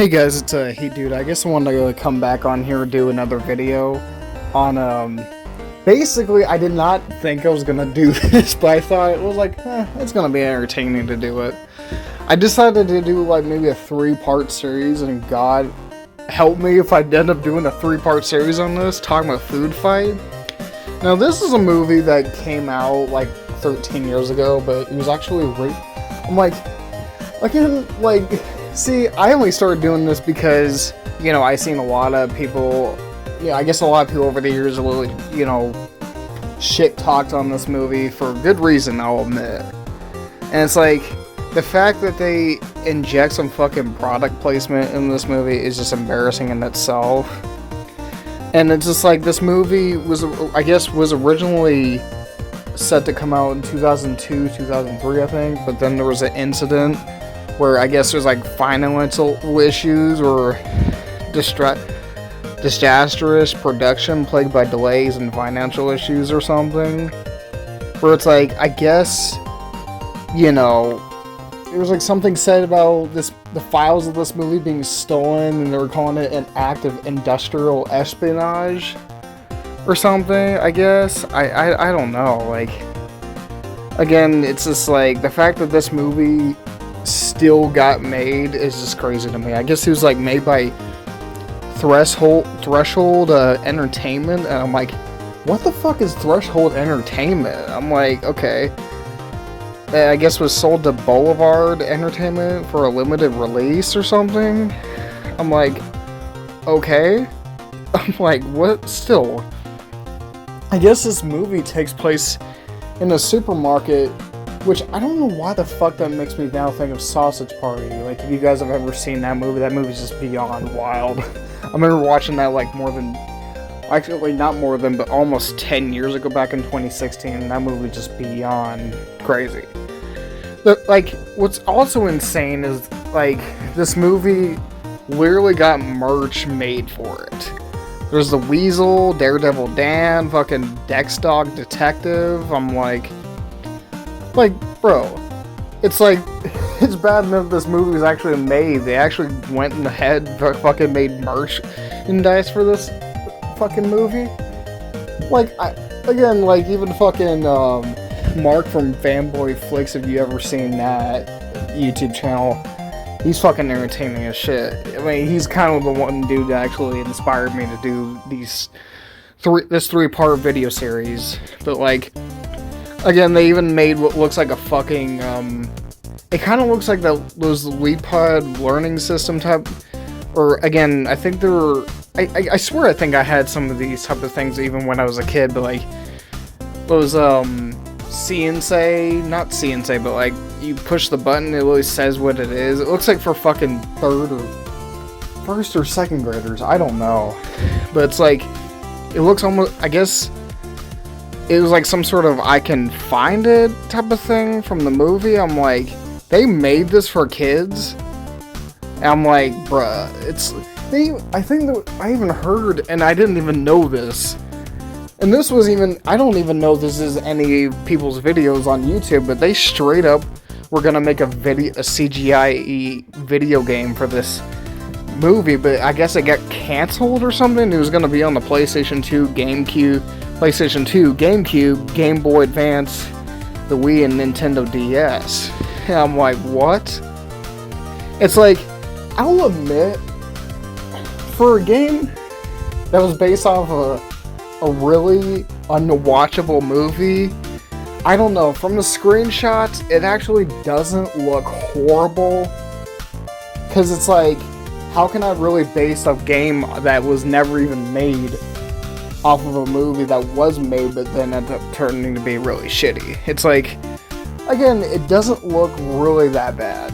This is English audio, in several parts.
Hey guys, it's Hey Dude. I guess I wanted to come back on here and do another video on basically I did not think I was gonna do this, but I thought it was like, it's gonna be entertaining to do it. I decided to do like maybe a 3-part series, and God help me if I end up doing a 3-part series on this, talking about Food Fight. Now this is a movie that came out like 13 years ago, but it was actually I'm like, again, like, see, I only started doing this because, you know, I seen a lot of people, I guess a lot of people over the years really, shit talked on this movie for good reason, I'll admit. And it's like, the fact that they inject some fucking product placement in this movie is just embarrassing in itself. And it's just like, this movie was, I guess, was originally set to come out in 2002, 2003, I think, but then there was an incident where I guess there's like financial issues or disastrous production plagued by delays and financial issues or something. Where it's like, I guess, there was like something said about the files of this movie being stolen, and they were calling it an act of industrial espionage or something, I guess. I don't know, like, again, it's just like, the fact that this movie still got made is just crazy to me. I guess it was like made by Threshold Entertainment, and I'm like, what the fuck is Threshold Entertainment? I'm like, okay. I guess was sold to Boulevard Entertainment for a limited release or something. I'm like, okay. I'm like, what? Still, I guess this movie takes place in a supermarket, which I don't know why the fuck that makes me now think of Sausage Party. Like, if you guys have ever seen that movie's just beyond wild. I remember watching that like actually not more than, but almost 10 years ago, back in 2016, and that movie just beyond crazy. But like, what's also insane is like, this movie literally got merch made for it. There's the Weasel, Daredevil Dan, fucking Dex Dog Detective. I'm like, bro, it's like, it's bad enough this movie was actually made. They actually went ahead and fucking made merchandise for this fucking movie. Like, again, like, even fucking, Mark from Fanboy Flicks, if you ever seen that YouTube channel, he's fucking entertaining as shit. I mean, he's kind of the one dude that actually inspired me to do this 3-part video series. But like, again, they even made what looks like a fucking, it kind of looks like those LeapPod learning system type, or again, I think there were, I swear I think I had some of these type of things even when I was a kid, but like, those, CNC, not CNC, but like, you push the button, it really says what it is. It looks like for fucking first or second graders, I don't know. But it's like, it looks almost, I guess, it was like some sort of I can find it type of thing from the movie. I'm like, they made this for kids? And I'm like, bruh, I think that I even heard, and I didn't even know this, and this was even, I don't even know this is any people's videos on YouTube, but they straight up were gonna make a CGI video game for this movie, but I guess it got canceled or something. It was gonna be on the PlayStation 2, PlayStation 2, GameCube, Game Boy Advance, the Wii, and Nintendo DS. And I'm like, what? It's like, I'll admit, for a game that was based off a really unwatchable movie, I don't know, from the screenshots, it actually doesn't look horrible. Because it's like, how can I really base a game that was never even made off of a movie that was made but then ended up turning to be really shitty? It's like, again, it doesn't look really that bad.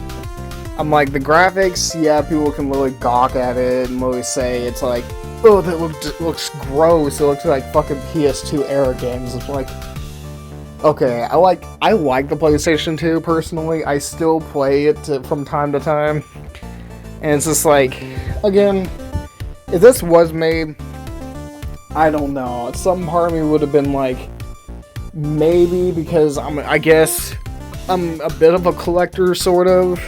I'm like, the graphics, yeah, people can really gawk at it and really say it's like, oh, that looks gross. It looks like fucking PS2 era games. It's like, okay, I like the PlayStation 2 personally. I still play it from time to time. And it's just like, again, if this was made, I don't know. Some part of me would have been like, maybe because I guess I'm a bit of a collector, sort of.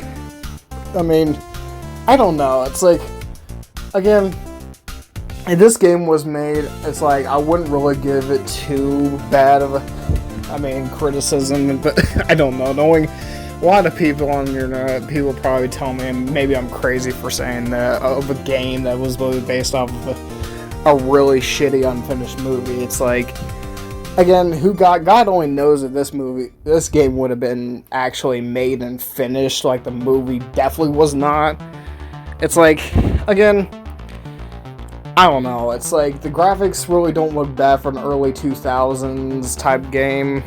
I mean, I don't know. It's like, again, if this game was made, it's like, I wouldn't really give it too bad of a, criticism, but I don't know. Knowing a lot of people on the internet, people probably tell me, and maybe I'm crazy for saying that, of a game that was really based off of a really shitty, unfinished movie. It's like, again, God only knows that this game would have been actually made and finished, like the movie definitely was not. It's like, again, I don't know, it's like, the graphics really don't look bad for an early 2000s type game,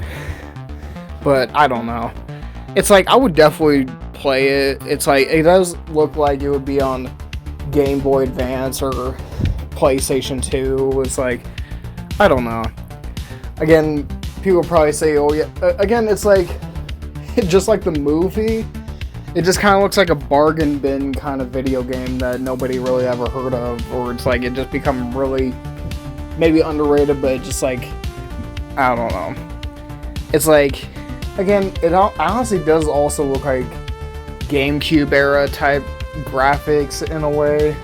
but I don't know. It's like, I would definitely play it. It's like, it does look like it would be on Game Boy Advance or PlayStation 2. It's like, I don't know. Again, people probably say, oh yeah, again, it's like, just like the movie, it just kind of looks like a bargain bin kind of video game that nobody really ever heard of, or it's like, it just become really, maybe underrated, but just like, I don't know. It's like, again, it honestly does also look like GameCube era type graphics in a way,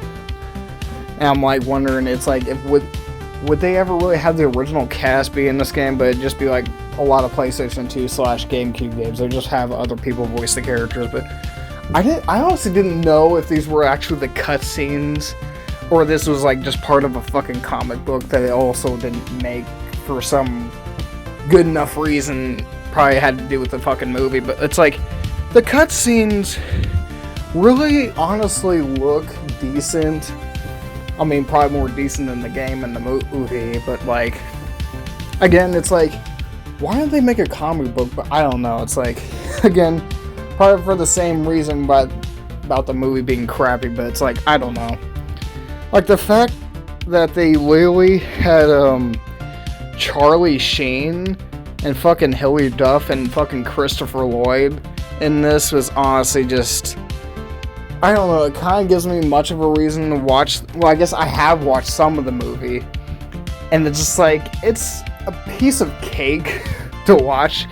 and I'm like wondering, it's like, if would they ever really have the original cast be in this game, but it'd just be like a lot of PlayStation 2 / GameCube games. They just have other people voice the characters, but I honestly didn't know if these were actually the cutscenes, or this was like just part of a fucking comic book that they also didn't make for some good enough reason. Probably had to do with the fucking movie, but it's like, the cutscenes really honestly look decent. I mean, probably more decent than the game and the movie, but like, again, it's like, why don't they make a comic book? But I don't know, it's like, again, probably for the same reason about the movie being crappy, but it's like, I don't know. Like, the fact that they literally had, Charlie Sheen and fucking Hilary Duff and fucking Christopher Lloyd in this was honestly just, I don't know, it kind of gives me much of a reason to watch. Well, I guess I have watched some of the movie, and it's just like, it's a piece of cake to watch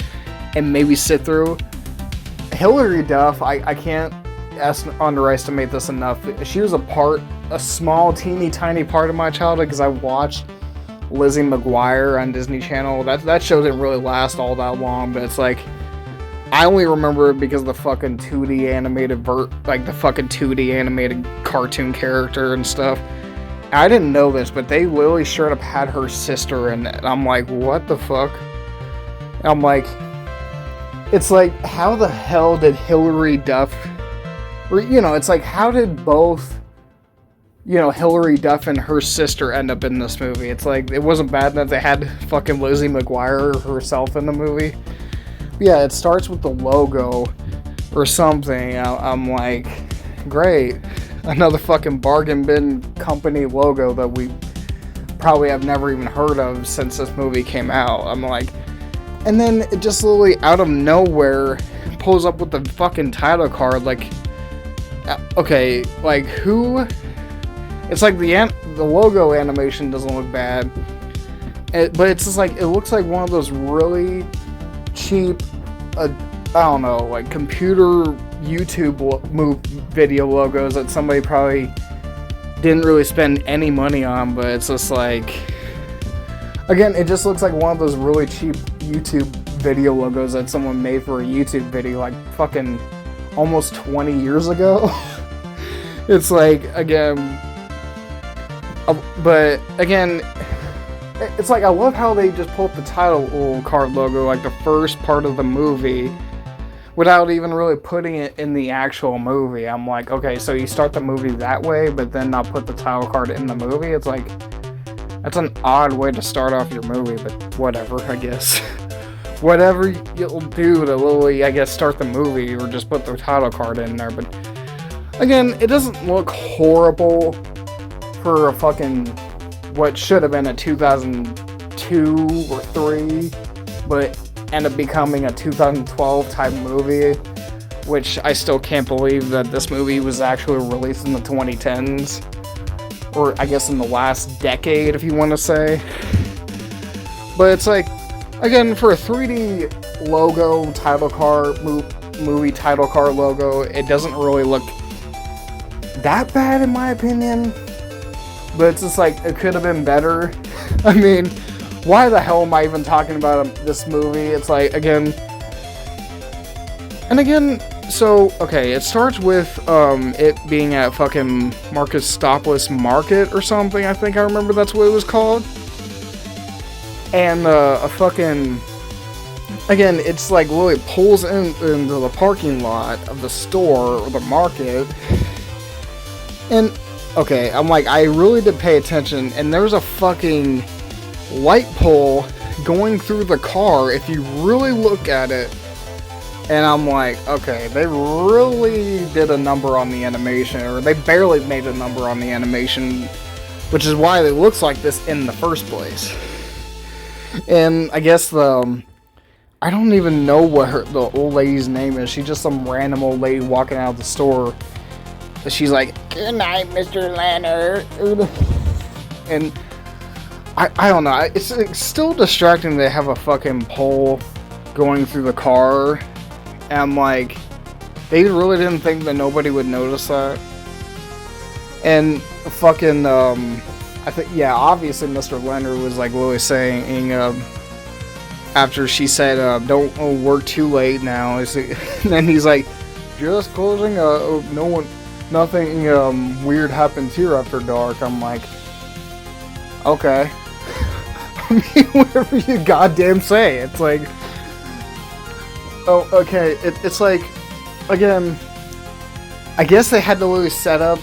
and maybe sit through. Hilary Duff, I can't underestimate this enough. She was a small, teeny tiny part of my childhood, because I watched Lizzie McGuire on Disney Channel. That show didn't really last all that long, but it's like, I only remember it because of the fucking 2D animated the fucking 2D animated cartoon character and stuff. I didn't know this, but they literally straight up had her sister in it. I'm like, what the fuck? I'm like, it's like, how the hell did Hilary Duff, or, it's like, how did both, Hilary Duff and her sister end up in this movie? It's like, it wasn't bad that they had fucking Lizzie McGuire herself in the movie. Yeah, it starts with the logo or something. I'm like, great. Another fucking bargain bin company logo that we probably have never even heard of since this movie came out. I'm like, and then it just literally out of nowhere pulls up with the fucking title card. Like, okay, like, who? It's like the logo animation doesn't look bad, but it's just like, it looks like one of those really cheap, I don't know, like computer YouTube video logos that somebody probably didn't really spend any money on, but it's just like, again, it just looks like one of those really cheap YouTube video logos that someone made for a YouTube video like fucking almost 20 years ago. It's like, again, but again, it's like, I love how they just pull up the title card logo, like the first part of the movie, without even really putting it in the actual movie. I'm like, okay, so you start the movie that way, but then not put the title card in the movie? It's like, that's an odd way to start off your movie, but whatever, I guess. Whatever you'll do to literally, I guess, start the movie, or just put the title card in there. But again, it doesn't look horrible for a fucking, what should have been a 2002 or 3, but ended up becoming a 2012 type movie, which I still can't believe that this movie was actually released in the 2010s, or I guess in the last decade, if you want to say. But it's like, again, for a 3D logo, title card, movie title card logo, it doesn't really look that bad in my opinion, but it's just like, it could have been better. I mean, why the hell am I even talking about this movie? It's like, again, so, okay, it starts with, it being at fucking Marcus Stoplis Market or something, I think I remember that's what it was called. And, a fucking, again, it's like Lily pulls into the parking lot of the store, or the market, and, okay, I'm like, I really did pay attention, and there's a fucking light pole going through the car, if you really look at it. And I'm like, okay, they really did a number on the animation, or they barely made a number on the animation, which is why it looks like this in the first place. And I guess I don't even know what the old lady's name is. She's just some random old lady walking out of the store. She's like, "Good night, Mr. Leonard." And I don't know. It's still distracting to have a fucking pole going through the car. And I'm like, they really didn't think that nobody would notice that. And fucking, I think, yeah, obviously Mr. Leonard was like Lily saying, after she said, don't work too late now. And then he's like, just closing, nothing weird happens here after dark. I'm like, okay. I mean, whatever you goddamn say. It's like, oh, okay, it's like, again, I guess they had to really set up,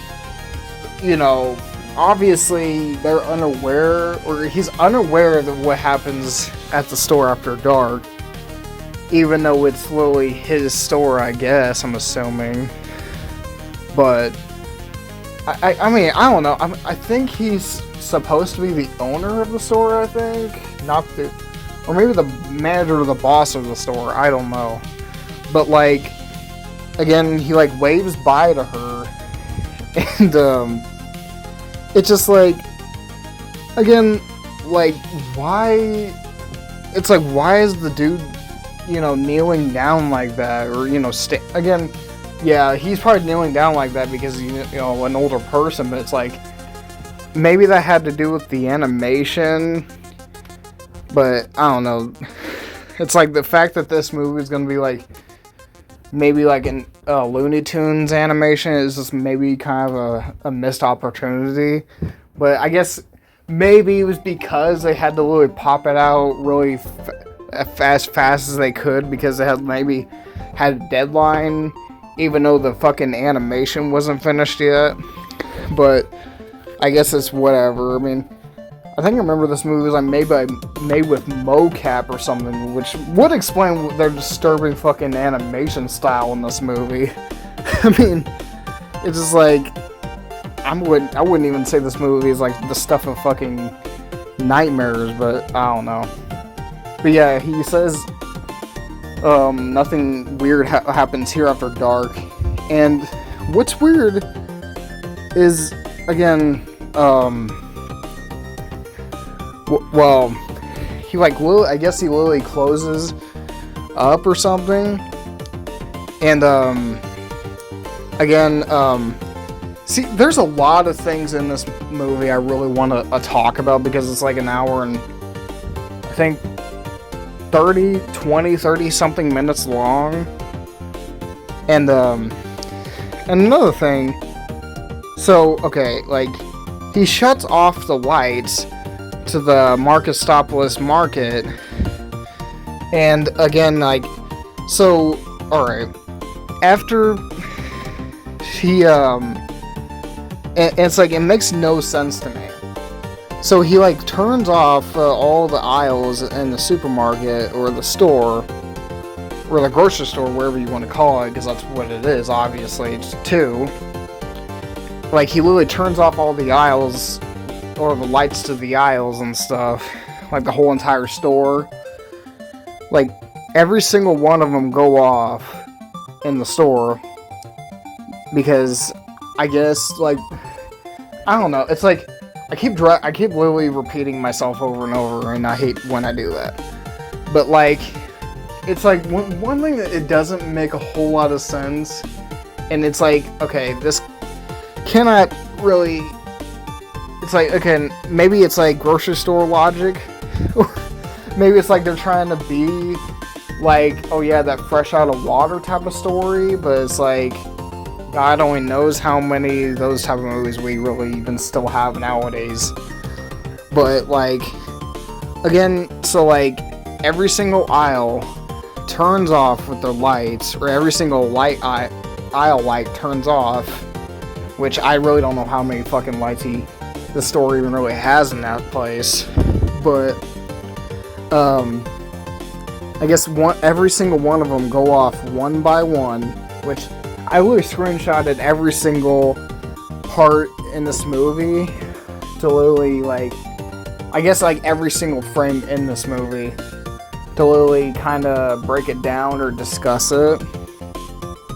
obviously they're unaware, or he's unaware of what happens at the store after dark, even though it's literally his store, I guess, I'm assuming. But, I mean, I don't know, I think he's supposed to be the owner of the store, I think, not the... Or maybe the manager or the boss of the store, I don't know. But, like, again, he, like, waves bye to her. And, it's just, like, again, like, why... It's like, why is the dude, kneeling down like that? Or, again, yeah, he's probably kneeling down like that because, an older person. But it's like, maybe that had to do with the animation. But, I don't know, it's like the fact that this movie is going to be like, maybe like an Looney Tunes animation is just maybe kind of a missed opportunity. But I guess maybe it was because they had to really pop it out really fast as they could, because they had maybe had a deadline, even though the fucking animation wasn't finished yet. But I guess it's whatever. I mean, I think I remember this movie was like made with mocap or something, which would explain their disturbing fucking animation style in this movie. I mean, it's just like, I wouldn't even say this movie is like the stuff of fucking nightmares, but I don't know. But yeah, he says nothing weird happens here after dark. And what's weird is, again, well, he I guess he literally closes up or something. And, again, see, there's a lot of things in this movie I really want to talk about, because it's like an hour and, I think, 30 something minutes long. And, another thing, so, okay, like, he shuts off the lights to the Marcus Stoplis Market, and again, like, so, alright, after he, it's like, it makes no sense to me. So he, like, turns off all the aisles in the supermarket, or the store, or the grocery store, wherever you want to call it, because that's what it is, obviously, it's two. Like, he literally turns off all the aisles, or the lights to the aisles and stuff, like the whole entire store. Like, every single one of them go off in the store, because I guess, like, I don't know, it's like, I keep literally repeating myself over and over, and I hate when I do that. But, like, it's like, one thing that it doesn't make a whole lot of sense, and it's like, okay, cannot really. It's like, again, maybe it's like grocery store logic, or maybe it's like they're trying to be like, oh yeah, that fresh out of water type of story, but it's like, God only knows how many of those type of movies we really even still have nowadays. But like, again, so like, every single aisle turns off with the lights, or every single aisle light turns off, which I really don't know how many fucking lights the store even really has in that place. But I guess every single one of them go off one by one, which I literally screenshotted every single part in this movie to literally, like, I guess like every single frame in this movie to literally kind of break it down or discuss it.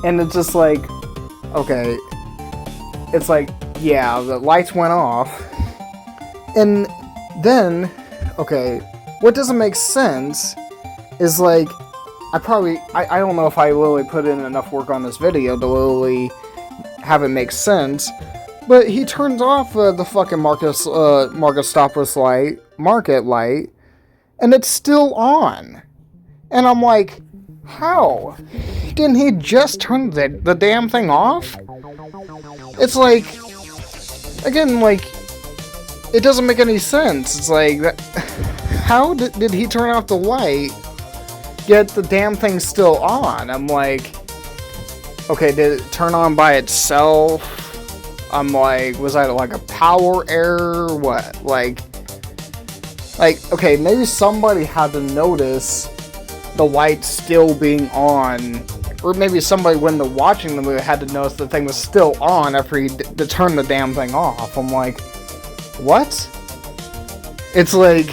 And it's just like, okay, it's like, yeah, the lights went off. And then, okay, what doesn't make sense is like, I don't know if I literally put in enough work on this video to literally have it make sense, but he turns off the fucking market stopless market light, and it's still on. And I'm like, how? Didn't he just turn the damn thing off? It's like, again, like, it doesn't make any sense. It's like, how did he turn off the light, yet the damn thing's still on? I'm like, okay, did it turn on by itself? I'm like, was that like a power error? What? Like, okay, maybe somebody had to notice the light still being on, or maybe somebody, when they're watching the movie, had to notice the thing was still on after he turned the damn thing off. I'm like, what? It's like,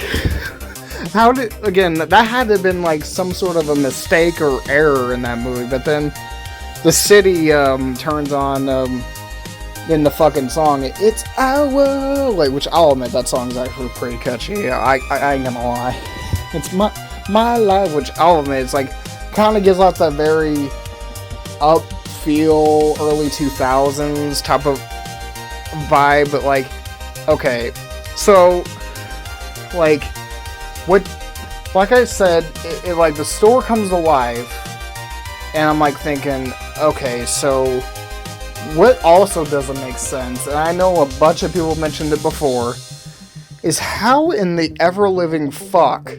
how did, again, that had to have been like some sort of a mistake or error in that movie, but then the city turns on in the fucking song, it's our, like, which I'll admit that song's actually pretty catchy. I ain't gonna lie. It's my life, which I'll admit, it's like, kind of gives off that very up feel, early 2000s type of vibe, but like, okay, so, like, what, like I said, it like, the store comes alive, and I'm like thinking, okay, so, what also doesn't make sense, and I know a bunch of people mentioned it before, is how in the ever-living fuck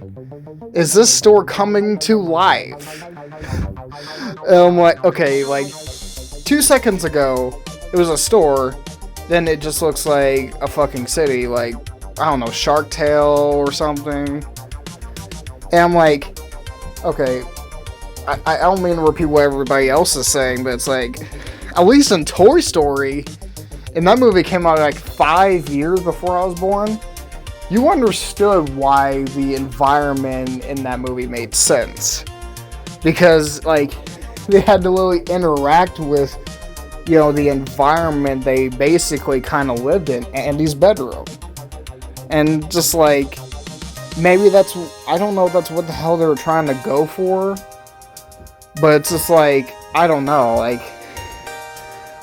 is this store coming to life? And I'm like, okay, like, 2 seconds ago, it was a store, then it just looks like a fucking city, like, I don't know, Shark Tale or something. And I'm like, okay, I don't mean to repeat what everybody else is saying, but it's like, at least in Toy Story, and that movie came out like 5 years before I was born, you understood why the environment in that movie made sense. Because, like, they had to literally interact with, you know, the environment they basically kind of lived in, Andy's bedroom. And just like, maybe that's, I don't know if that's what the hell they were trying to go for, but it's just like, I don't know, like,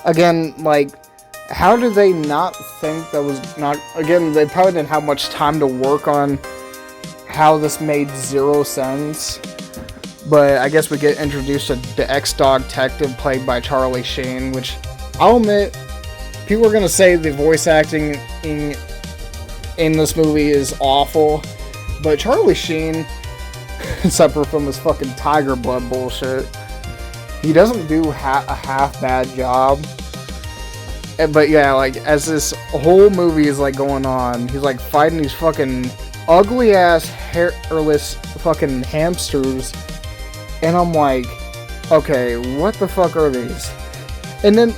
again, like, how did they not think that was not, again, they probably didn't have much time to work on how this made zero sense, but I guess we get introduced to the ex-dog detective played by Charlie Sheen, which, I'll admit, people are gonna say the voice acting in this movie is awful, but Charlie Sheen, separate from his fucking tiger blood bullshit, he doesn't do a half bad job. But yeah, like, as this whole movie is like going on, he's like fighting these fucking ugly ass hairless fucking hamsters, and I'm like, okay, what the fuck are these? And then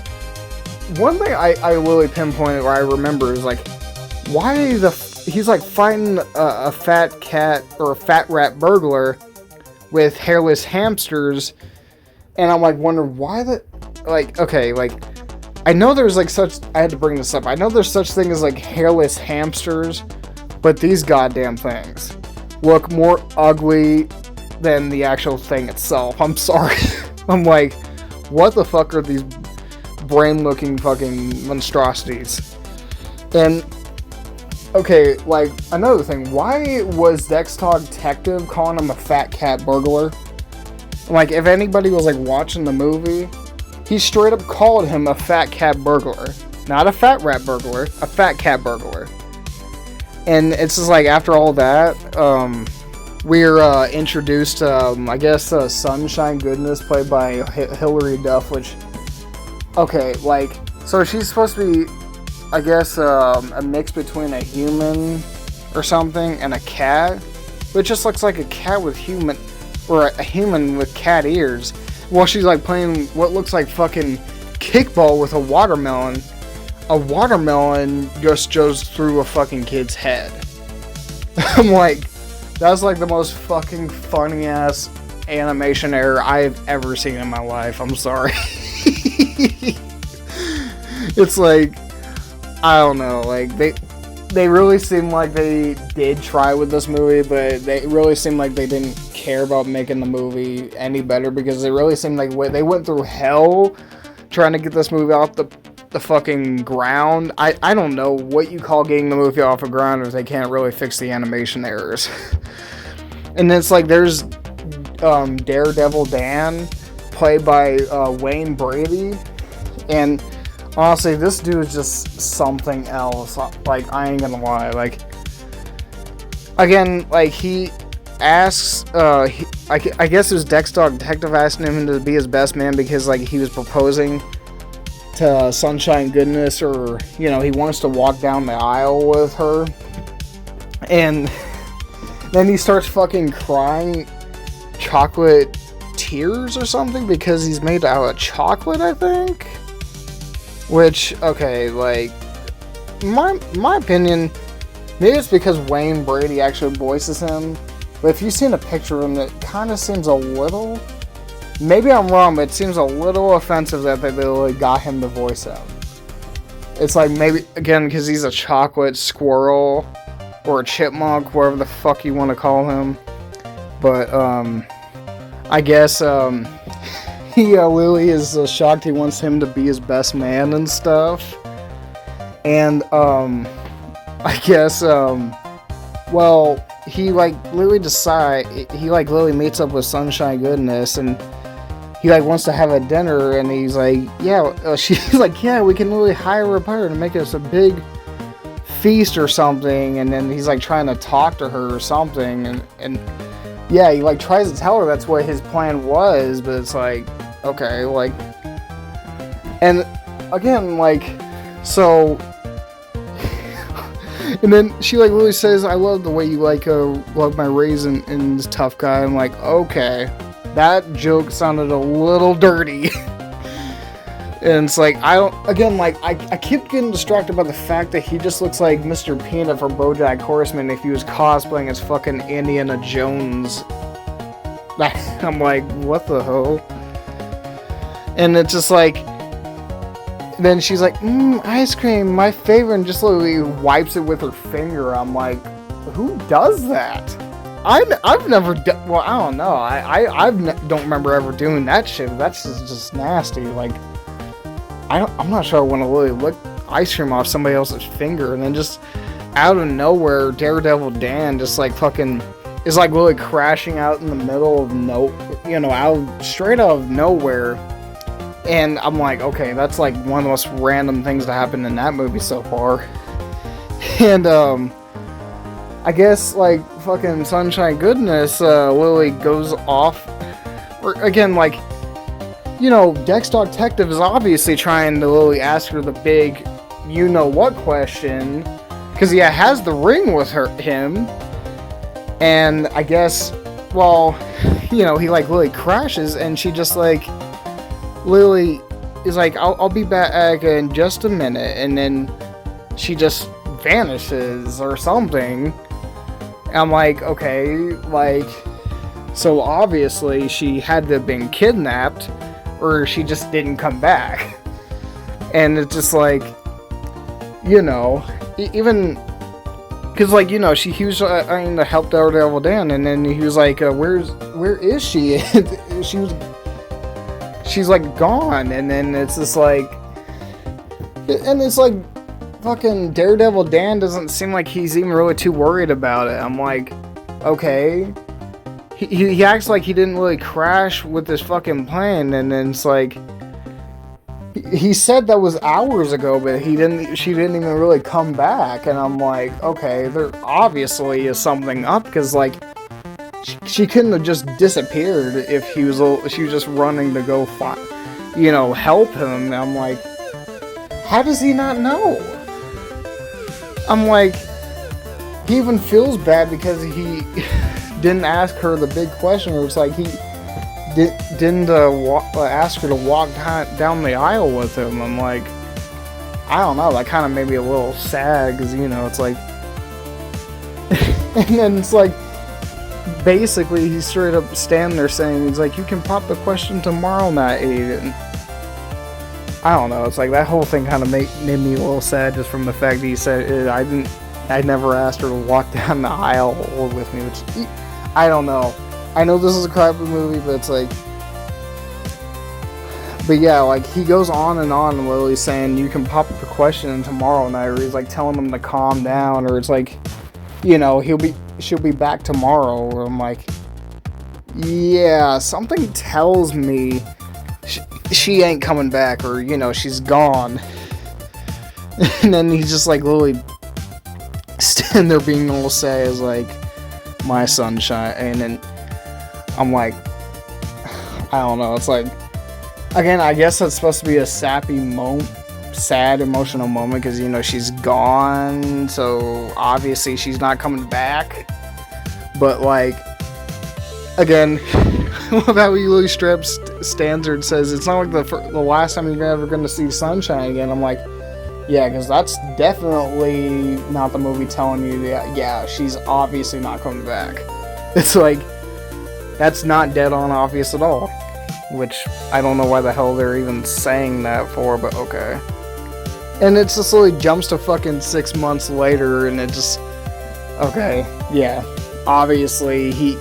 one thing I literally pinpointed, or I remember, is like, why he's like fighting a fat cat or a fat rat burglar with hairless hamsters, and I'm like wondering why okay, like, I know there's like I had to bring this up, I know there's such thing as like hairless hamsters, but these goddamn things look more ugly than the actual thing itself. I'm sorry. I'm like, what the fuck are these brain-looking fucking monstrosities. And, okay, like, another thing, why was Dexter Detective calling him a fat cat burglar? Like, if anybody was, like, watching the movie, he straight up called him a fat cat burglar. Not a fat rat burglar, a fat cat burglar. And it's just like, after all that, we're introduced to, I guess, Sunshine Goodness, played by Hilary Duff, which, okay, like, so she's supposed to be, I guess, a mix between a human or something and a cat. But it just looks like a cat with human, or a human with cat ears. While she's, like, playing what looks like fucking kickball with a watermelon. A watermelon just goes through a fucking kid's head. I'm like, that's like the most fucking funny ass animation error I've ever seen in my life. I'm sorry. It's like, I don't know, like they really seem like they did try with this movie, but they really seemed like they didn't care about making the movie any better, because it really seemed like they went through hell trying to get this movie off the fucking ground. I don't know what you call getting the movie off the ground if they can't really fix the animation errors. And it's like, there's Daredevil Dan, played by Wayne Brady, and honestly, this dude is just something else. Like, I ain't gonna lie. Like, again, like, he asks, I guess it was Dexter Detective asking him to be his best man because, like, he was proposing to Sunshine Goodness, or, you know, he wants to walk down the aisle with her. And then he starts fucking crying chocolate tears or something because he's made out of chocolate, I think. Which, okay, like, my opinion, maybe it's because Wayne Brady actually voices him, but if you've seen a picture of him, it kind of seems a little, maybe I'm wrong, but it seems a little offensive that they really got him to voice him. It's like, maybe, again, because he's a chocolate squirrel, or a chipmunk, whatever the fuck you want to call him. But, I guess, Lily is shocked he wants him to be his best man and stuff. And, I guess, well, Lily meets up with Sunshine Goodness, and he, like, wants to have a dinner, and he's like, yeah, she's like, yeah, we can really hire a pirate and make us a big feast or something. And then he's, like, trying to talk to her or something, and yeah, he, like, tries to tell her that's what his plan was, but it's like, okay, like, and again, like, so, and then she, like, really says, I love the way you, like, love my raisin and this tough guy. I'm like, okay, that joke sounded a little dirty. And it's like, I keep getting distracted by the fact that he just looks like Mr. Peanut from BoJack Horseman if he was cosplaying as fucking Indiana Jones. I'm like, what the hell? And it's just like, then she's like, ice cream, my favorite, and just literally wipes it with her finger. I'm like, who does that? I've never done, well, I don't know. I don't remember ever doing that shit. That's just nasty. Like, I'm not sure I want to really lick ice cream off somebody else's finger. And then just out of nowhere, Daredevil Dan just, like, fucking is, like, really crashing out in the middle of straight out of nowhere. And I'm like, okay, that's, like, one of the most random things to happen in that movie so far. And, I guess, like, fucking Sunshine Goodness, Lily goes off, or, again, like, you know, Dexter Detective is obviously trying to Lily ask her the big you-know-what question, because he has the ring with him, and I guess, well, you know, he, like, Lily crashes, and she just, like, Lily is like, I'll be back in just a minute, and then she just vanishes or something. I'm like, okay, like, so obviously she had to have been kidnapped, or she just didn't come back. And it's just like, you know, even, because, like, you know, he was trying to help Daredevil Dan, and then he was like, where is she? She's like gone, and then it's just like, And it's like, fucking Daredevil Dan doesn't seem like he's even really too worried about it. I'm like, okay. He acts like he didn't really crash with this fucking plane, and then it's like, he said that was hours ago, but she didn't even really come back, and I'm like, okay, there obviously is something up, because like, she couldn't have just disappeared if she was just running to go find, help him. And I'm like, how does he not know? I'm like, he even feels bad because he didn't ask her the big question. It was like he didn't ask her to walk down the aisle with him. I'm like, I don't know. That kind of made me a little sad because it's like, and then it's like, basically he's straight up standing there saying, he's like, you can pop the question tomorrow night, Aiden. I don't know. It's like that whole thing kind of made me a little sad just from the fact that he said I never asked her to walk down the aisle with me, which I don't know. I know this is a crappy movie, but it's like, but yeah, like he goes on and literally saying you can pop up the question tomorrow night, or he's like telling him to calm down, or it's like, she'll be back tomorrow. Or I'm like, yeah, something tells me she ain't coming back, or she's gone. And then he's just like literally standing there being all sad, is like, my sunshine. And then I'm like, I don't know. It's like, again, I guess that's supposed to be a sad emotional moment because she's gone, so obviously she's not coming back. But like, again, I love how he really strips standard says it's not like the last time you're ever going to see sunshine again. I'm like, yeah, because that's definitely not the movie telling you that, yeah, she's obviously not coming back. It's like, that's not dead on obvious at all. Which, I don't know why the hell they're even saying that for, but okay. And it just really jumps to fucking 6 months later, and it just, okay, yeah. Obviously,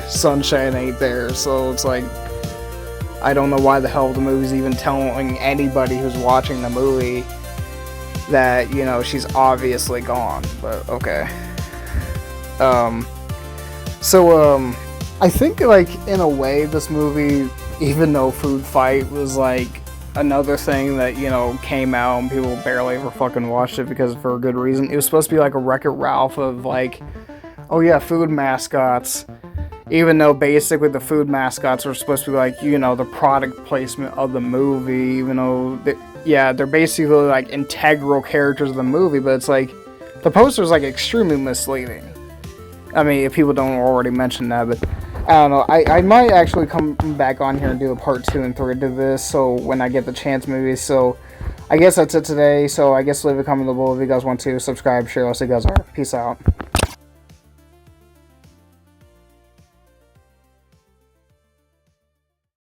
Sunshine ain't there, so it's like, I don't know why the hell the movie's even telling anybody who's watching the movie that, she's obviously gone, but okay. I think, like, in a way, this movie, even though Food Fight was, like, another thing that, came out and people barely ever fucking watched it because for a good reason, it was supposed to be, like, a Wreck-It Ralph of, like, oh yeah, food mascots, even though basically the food mascots were supposed to be, like, the product placement of the movie, even though, they're basically, like, integral characters of the movie, but it's, like, the poster's, like, extremely misleading. I mean, if people don't already mention that, but I don't know. I might actually come back on here and do a part 2 and 3 to this, so when I get the chance, maybe. So I guess that's it today. So I guess leave a comment below if you guys want to. Subscribe, share. I'll see you guys later. Peace out.